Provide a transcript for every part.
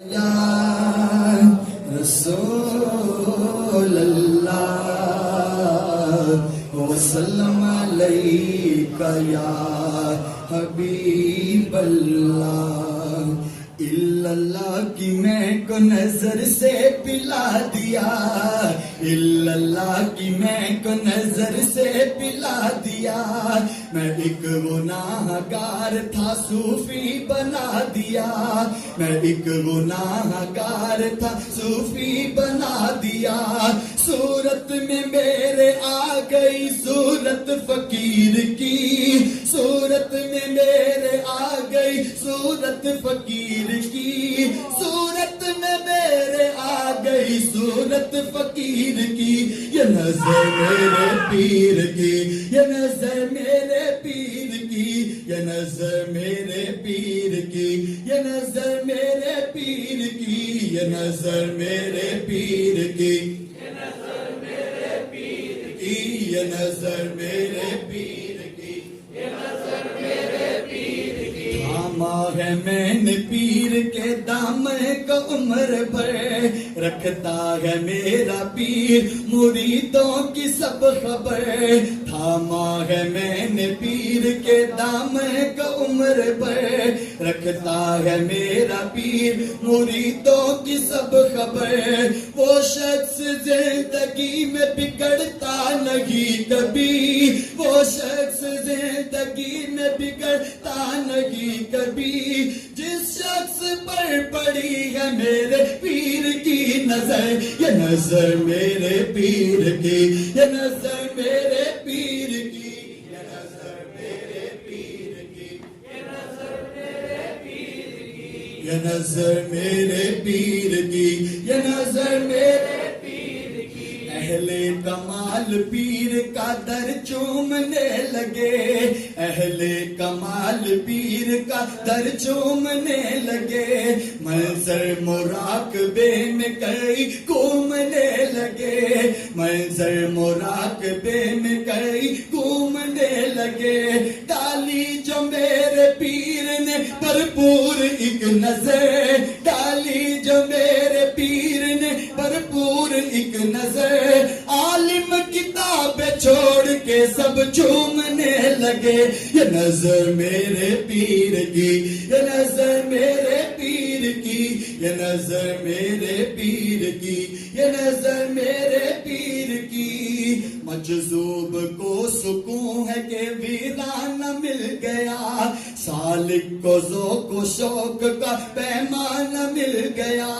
یا رسول اللہ وسلم علیک یا حبیب اللہ، اللہ کی میں کو نظر سے پلا دیا، اللہ کی میں کو نظر سے پلا دیا، میں ایک گناہ گار تھا صوفی بنا دیا، میں ایک گناہ گار تھا صوفی بنا دیا، صورت میں میرے آ گئی صورت فقیر کی، صورت میں میرے آ گئی صورت فقیر کی، صورت میں میرے آ گئی صورت فقیر کی، یہ نظر میرے پیر کی، یہ نظر میرے پیر کی، یہ نظر میرے پیر کی، یہ نظر میرے پیر کی، یہ نظر میرے پیر کی، یہ نظر میرے پیر کی، یہ نظر میرے پیر کی، یہ نظر میرے پیر کی، تھاما ہے میں نے پیر کے دامن کو عمر بھر، رکھتا ہے میرا پیر مریدوں کی سب خبر، تھاما ہے میں نے پیر کے دامن کو عمر بھر، رکھتا ہے میرا پیر مریدوں کی سب خبر، وہ شخص زندگی میں بگڑتا نہیں کبھی، وہ شخص زندگی میں بگڑتا نہیں کبھی، جس شخص پر پڑی ہے میرے پیر کی نظر، یہ نظر میرے پیر کی، یہ نظر میرے پیر کی، یہ نظر میرے پیر کی، یہ نظر میرے پیر کی، یہ نظر میرے پیر کی، یہ نظر میرے پیر کی، اہل کمال پیر کا در چومنے لگے، اہل کمال پیر کا در چومنے لگے، منظر مراقبے میں کئی گھومنے لگے، منظر مراقبے میں کئی گھومنے لگے، ڈالی جو میرے پیر نے بھرپور ایک نظر، ڈالی جو میرے پیر نے بھرپور ایک نظر، عالم کتابیں چھوڑ کے سب چومنے لگے، یہ نظر میرے پیر کی، یہ نظر میرے پیر کی، یہ نظر میرے پیر کی، یہ نظر میرے پیر کی، مجذوب کو سکون ہے کہ ویرانہ مل گیا، سالک کو ذوق و شوق کا پیمانہ مل گیا،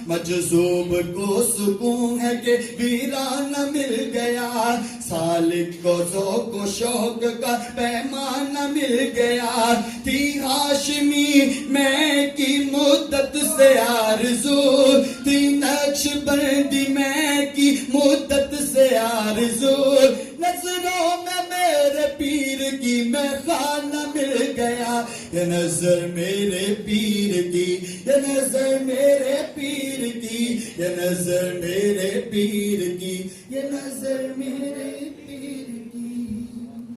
مجذوب کو سکون ہے کہ ویرانہ مل گیا، سالک کو ذوق و شوق کا پیمانہ مل گیا، تھی ہاشمی میں کی مدت سے آرزو، تھی نقش بندی میں کی مدت سے آرزو، نظروں میں میرے پیر کی میں خانہ مل گیا، یہ نظر میرے پیر کی، یہ نظر میرے پیر کی، یہ نظر میرے پیر کی، یہ نظر میرے پیر